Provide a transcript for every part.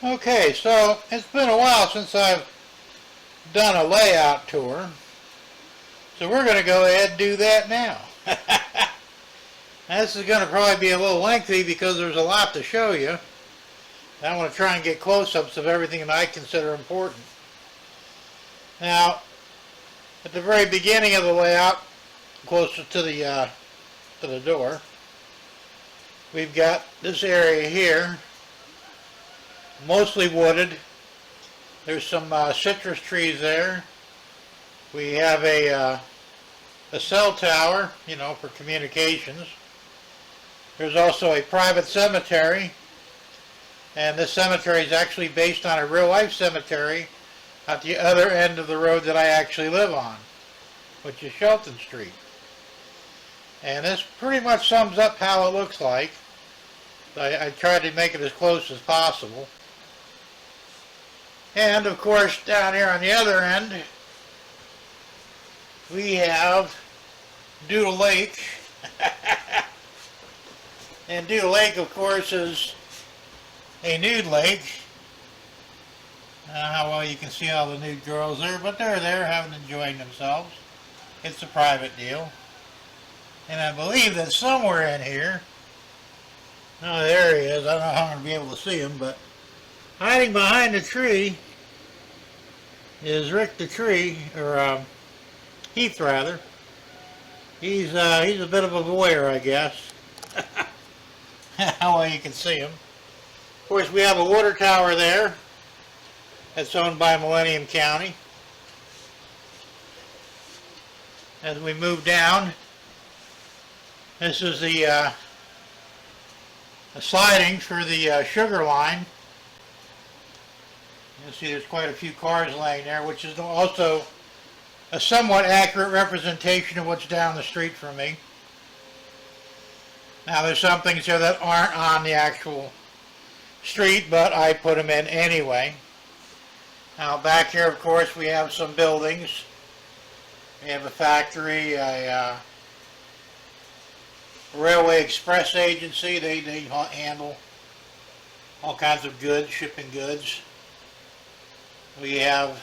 Okay, so it's been a while since I've done a layout tour, so we're going to go ahead and do that now. This is going to probably be a little lengthy because there's a lot to show you. I want to try and get close-ups of everything that I consider important. Now, at the very beginning of the layout, closer to the door, we've got this area here, mostly wooded. There's some citrus trees there. We have a cell tower, you know, for communications. There's also a private cemetery, and this cemetery is actually based on a real-life cemetery at the other end of the road that I actually live on, which is Shelton Street. And this pretty much sums up how it looks like. I tried to make it as close as possible. And of course, down here on the other end, we have Doodle Lake. And Doodle Lake, of course, is a nude lake. I don't know how well you can see all the nude girls there, but they're there enjoying themselves. It's a private deal. And I believe that somewhere in here, oh, there he is. I don't know how I'm going to be able to see him, but hiding behind the tree is Rick the tree, or Heath rather. He's a bit of a voyeur, I guess. How well you can see him. Of course, we have a water tower there that's owned by Millennium County. As we move down, this is the sliding for the sugar line. You'll see there's quite a few cars laying there, which is also a somewhat accurate representation of what's down the street from me. Now there's some things here that aren't on the actual street, but I put them in anyway. Now back here, of course, we have some buildings. We have a factory, a railway express agency. They handle all kinds of goods, shipping goods. We have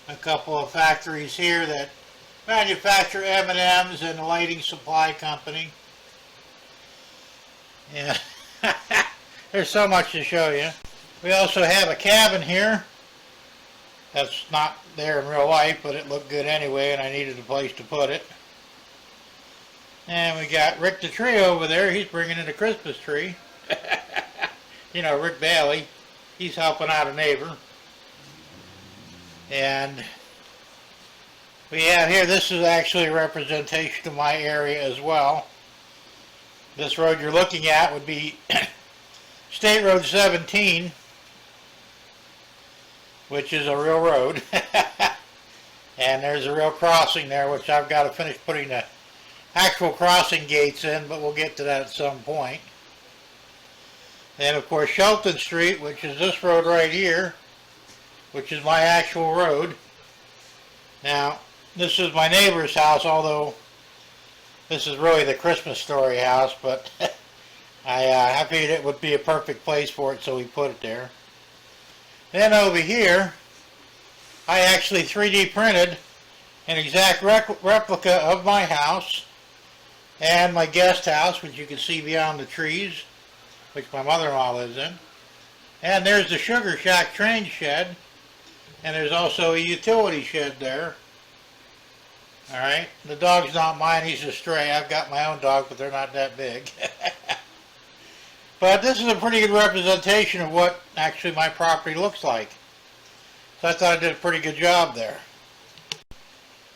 a couple of factories here that manufacture M&Ms and a lighting supply company. Yeah, there's so much to show you. We also have a cabin here. That's not there in real life, but it looked good anyway, and I needed a place to put it. And we got Rick the tree over there. He's bringing in a Christmas tree. You know, Rick Bailey. He's helping out a neighbor. And we have here, this is actually a representation of my area as well. This road you're looking at would be State Road 17, which is a real road. And there's a real crossing there, which I've got to finish putting the actual crossing gates in, but we'll get to that at some point. And of course Shelton Street, which is this road right here, which is my actual road. Now, this is my neighbor's house, although this is really the Christmas Story house, but I figured it would be a perfect place for it, so we put it there. Then over here, I actually 3D printed an exact replica of my house and my guest house, which you can see beyond the trees, which my mother-in-law lives in. And there's the Sugar Shack train shed, and there's also a utility shed there. Alright, the dog's not mine, he's a stray. I've got my own dog, but they're not that big. But this is a pretty good representation of what actually my property looks like. So I thought I did a pretty good job there.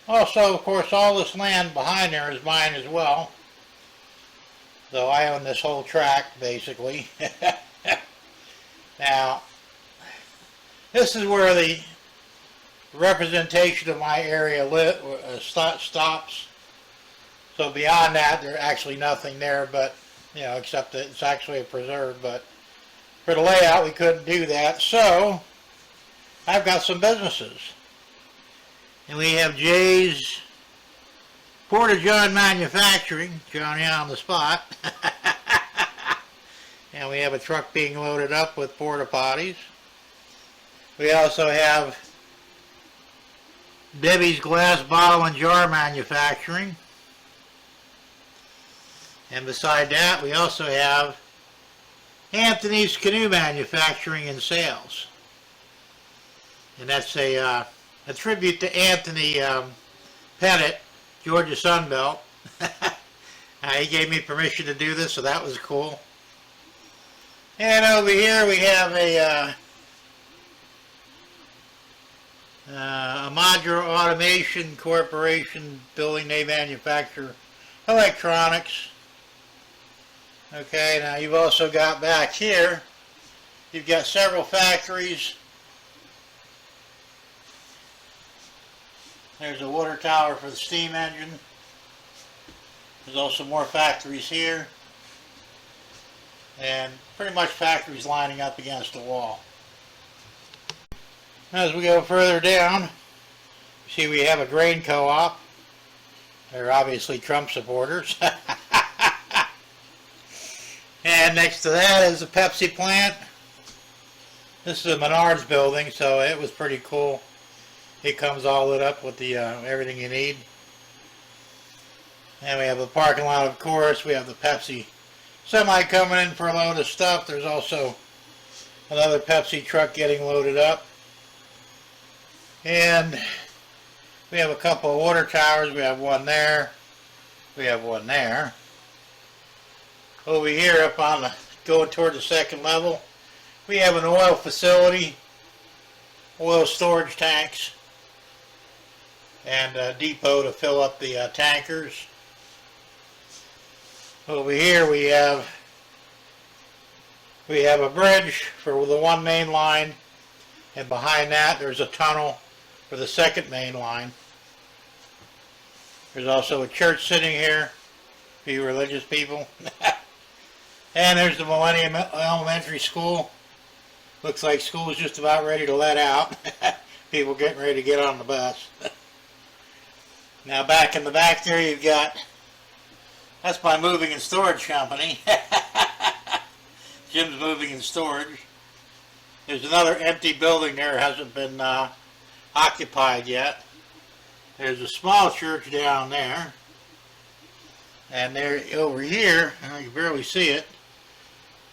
Also, of course, all this land behind there is mine as well. So I own this whole tract, basically. Now, this is where the representation of my area stops. So beyond that, there's actually nothing there, but you know, except that it's actually a preserve. But for the layout, we couldn't do that. So I've got some businesses, and we have Jay's Porta John Manufacturing, Johnny on the spot, And we have a truck being loaded up with porta potties. We also have Debbie's Glass Bottle and Jar Manufacturing. And beside that, we also have Anthony's Canoe Manufacturing and Sales. And that's a tribute to Anthony Pettit, Georgia Sunbelt. He gave me permission to do this, so that was cool. And over here we have a Modular Automation Corporation building. They manufacture electronics. Okay, now you've also got back here, you've got several factories. There's a water tower for the steam engine. There's also more factories here. And pretty much factories lining up against the wall. As we go further down, you see we have a grain co-op. They're obviously Trump supporters. And next to that is a Pepsi plant. This is a Menards building, so it was pretty cool. It comes all lit up with the everything you need. And we have the parking lot, of course. We have the Pepsi semi coming in for a load of stuff. There's also another Pepsi truck getting loaded up. And we have a couple of water towers. We have one there. We have one there. Over here up on the, going toward the second level, we have an oil facility, oil storage tanks, and a depot to fill up the tankers. Over here we have a bridge for the one main line, and behind that there's a tunnel for the second main line. There's also a church sitting here for you religious people. And there's the Millennium Elementary School. Looks like school's just about ready to let out. People getting ready to get on the bus. Now back in the back there you've got, that's my moving and storage company. Jim's Moving and Storage. There's another empty building there, hasn't been occupied yet. There's a small church down there. And there, over here, you can barely see it,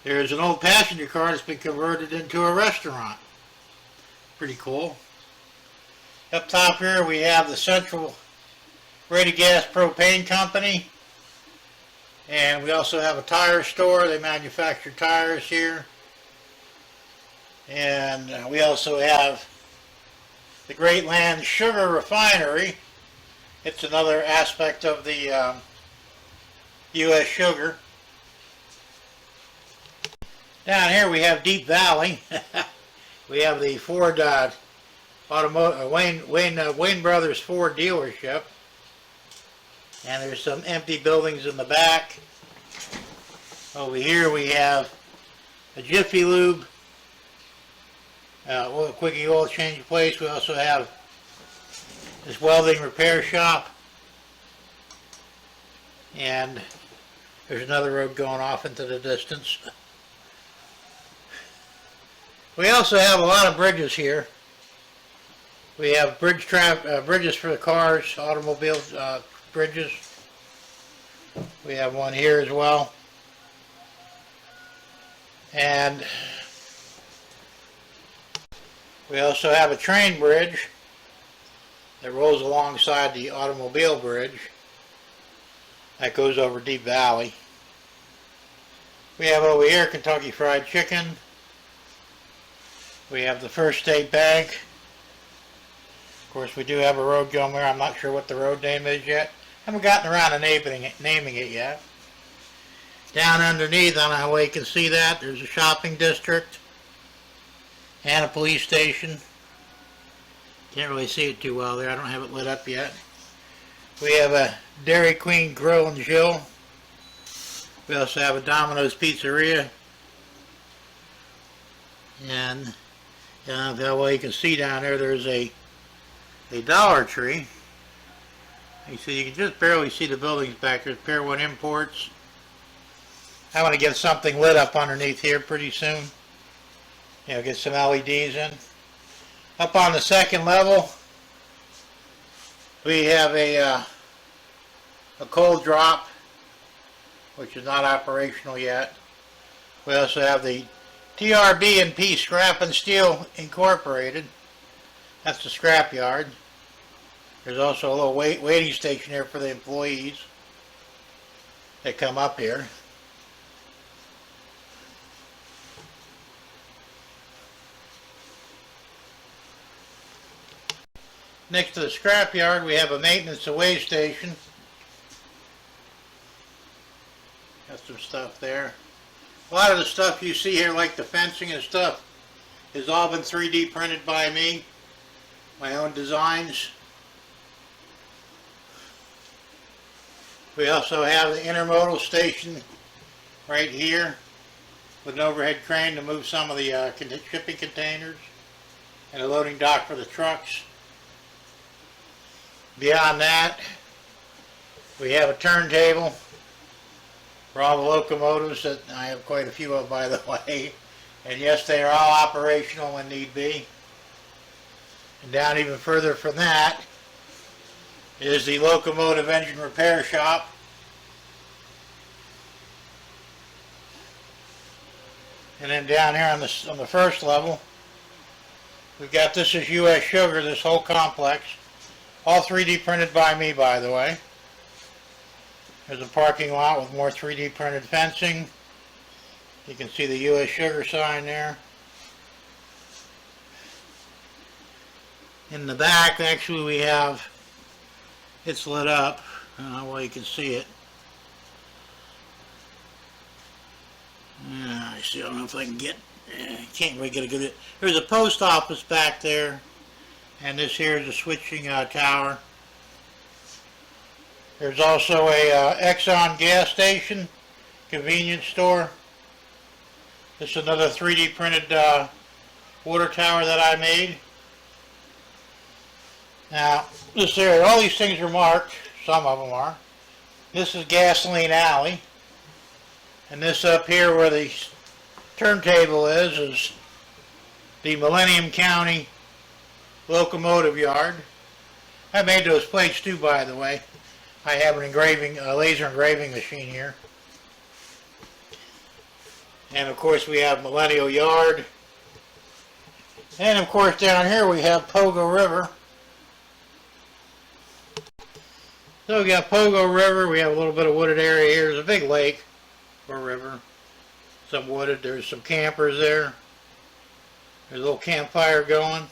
there's an old passenger car that's been converted into a restaurant. Pretty cool. Up top here we have the Central Ready Gas Propane Company. And we also have a tire store. They manufacture tires here. And we also have the Great Land Sugar Refinery. It's another aspect of the U.S. Sugar. Down here we have Deep Valley. We have the Ford Wayne Brothers Ford dealership. And there's some empty buildings in the back. Over here we have a Jiffy Lube, quickie oil change place. We also have this welding repair shop. And there's another road going off into the distance. We also have a lot of bridges here. We have bridges for the cars, automobiles, bridges. We have one here as well. And we also have a train bridge that rolls alongside the automobile bridge that goes over Deep Valley. We have over here Kentucky Fried Chicken. We have the First State Bank. Of course, we do have a road going there. I'm not sure what the road name is yet. Haven't gotten around to naming it yet. Down underneath, I don't know how well you can see that, there's a shopping district and a police station. Can't really see it too well there. I don't have it lit up yet. We have a Dairy Queen Grill and Chill. We also have a Domino's Pizzeria. And how well you can see down there, there's a Dollar Tree. You see, you can just barely see the buildings back there. Pier 1 Imports. I want to get something lit up underneath here pretty soon. You know, get some LEDs in. Up on the second level, we have a cold drop, which is not operational yet. We also have the TRB&P Scrap and Steel Incorporated. That's the scrap yard. There's also a little waiting station here for the employees that come up here. Next to the scrap yard, we have a maintenance away station. Got some stuff there. A lot of the stuff you see here, like the fencing and stuff, has all been 3D printed by me. My own designs. We also have the intermodal station right here with an overhead crane to move some of the shipping containers and a loading dock for the trucks. Beyond that, we have a turntable for all the locomotives that I have quite a few of, by the way. And yes, they are all operational when need be. And down even further from that is the locomotive engine repair shop. And then down here on the first level, we've got, this is U.S. Sugar, this whole complex. All 3D printed by me, by the way. There's a parking lot with more 3D printed fencing. You can see the U.S. Sugar sign there. In the back, actually, we have, it's lit up. I don't know why you can see it. I see, I don't know if I can get, can't really get a good, there's a post office back there. And this here is a switching tower. There's also a Exxon gas station, convenience store. This is another 3D printed water tower that I made. Now, this area, all these things are marked. Some of them are. This is Gasoline Alley. And this up here where the turntable is the Millennium County locomotive yard. I made those plates too, by the way. I have an engraving, a laser engraving machine here. And of course we have Millennial Yard. And of course down here we have Pogo River. So we got Pogo River, we have a little bit of wooded area here. There's a big lake or river. Some wooded, there's some campers there. There's a little campfire going.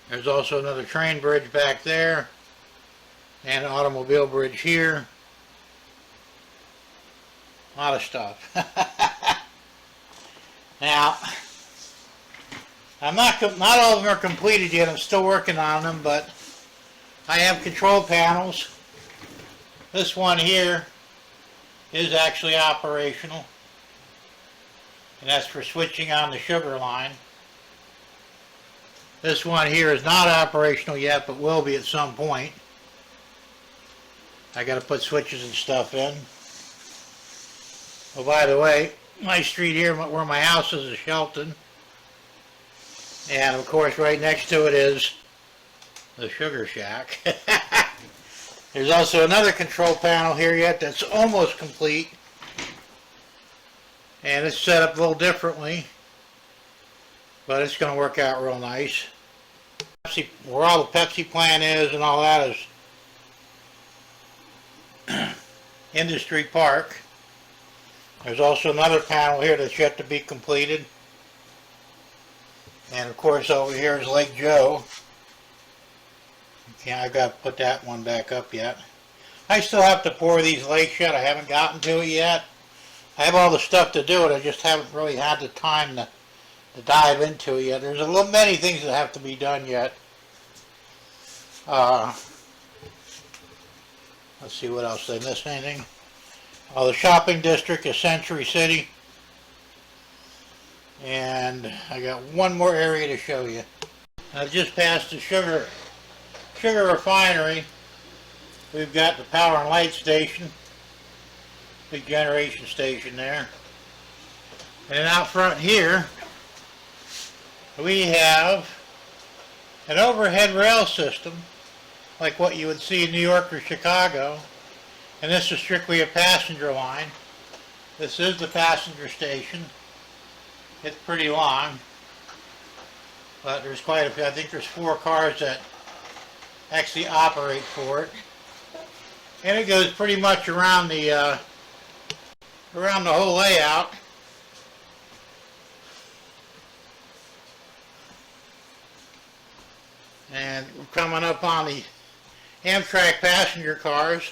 There's also another train bridge back there and an automobile bridge here. A lot of stuff. Now, not all of them are completed yet. I'm still working on them, but I have control panels. This one here is actually operational, and that's for switching on the sugar line. This one here is not operational yet, but will be at some point. I got to put switches and stuff in. Oh, by the way, my street here where my house is Shelton. And of course right next to it is the sugar shack. There's also another control panel here yet that's almost complete. And it's set up a little differently, but it's going to work out real nice. Where all the Pepsi plant is and all that is Industry Park. There's also another panel here that's yet to be completed. And of course over here is Lake Joe. Okay, I've got to put that one back up yet. I still have to pour these lakes yet. I haven't gotten to it yet. I have all the stuff to do it. I just haven't really had the time to dive into it yet. There's many things that have to be done yet. Let's see what else. Did I miss anything? Oh, the shopping district is Century City. And I got one more area to show you. I just passed the sugar refinery, we've got the power and light station, big generation station there. And out front here, we have an overhead rail system, like what you would see in New York or Chicago. And this is strictly a passenger line. This is the passenger station. It's pretty long, but there's quite a few. I think there's 4 cars that actually operate for it. And it goes pretty much around the whole layout. And we're coming up on the Amtrak passenger cars.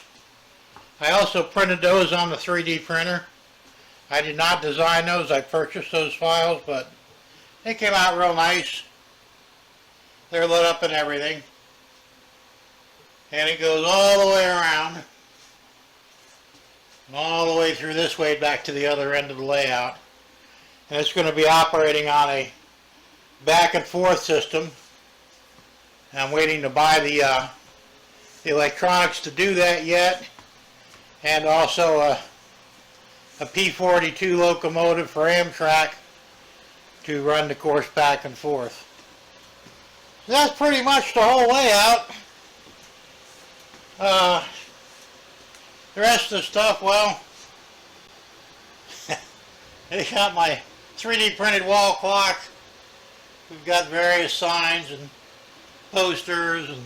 I also printed those on the 3D printer. I did not design those, I purchased those files, but they came out real nice. They're lit up and everything. And it goes all the way around, and all the way through this way back to the other end of the layout. And it's going to be operating on a back and forth system. I'm waiting to buy the electronics to do that yet, and also a P42 locomotive for Amtrak to run the course back and forth. So that's pretty much the whole layout. The rest of the stuff, well, I got my 3D printed wall clock. We've got various signs and posters, and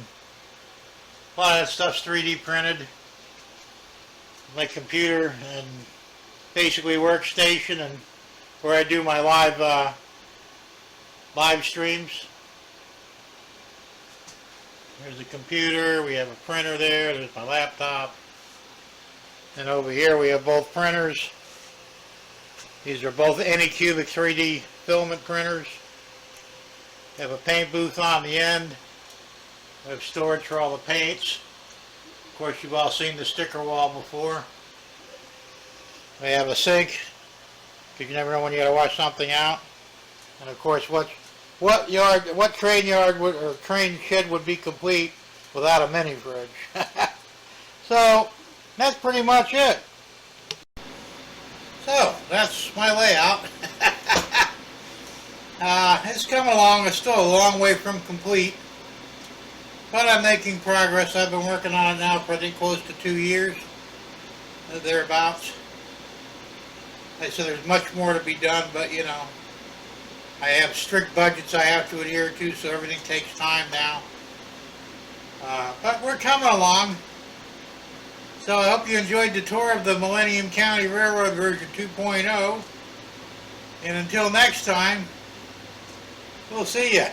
a lot of that stuff's 3D printed. My computer and basically workstation, and where I do my live streams. There's the computer, we have a printer there, there's my laptop, and over here we have both printers. These are both Anycubic 3D filament printers. We have a paint booth on the end. We have storage for all the paints. Of course, you've all seen the sticker wall before. We have a sink, because you never know when you got to wash something out. And of course, what train yard would, or train shed would be complete without a mini fridge? So that's pretty much it. So that's my layout. It's coming along. It's still a long way from complete, but I'm making progress. I've been working on it now for I think close to 2 years, thereabouts. Like I said, there's much more to be done, but you know, I have strict budgets I have to adhere to, so everything takes time now. But we're coming along. So I hope you enjoyed the tour of the Millennium County Railroad version 2.0. And until next time, we'll see ya.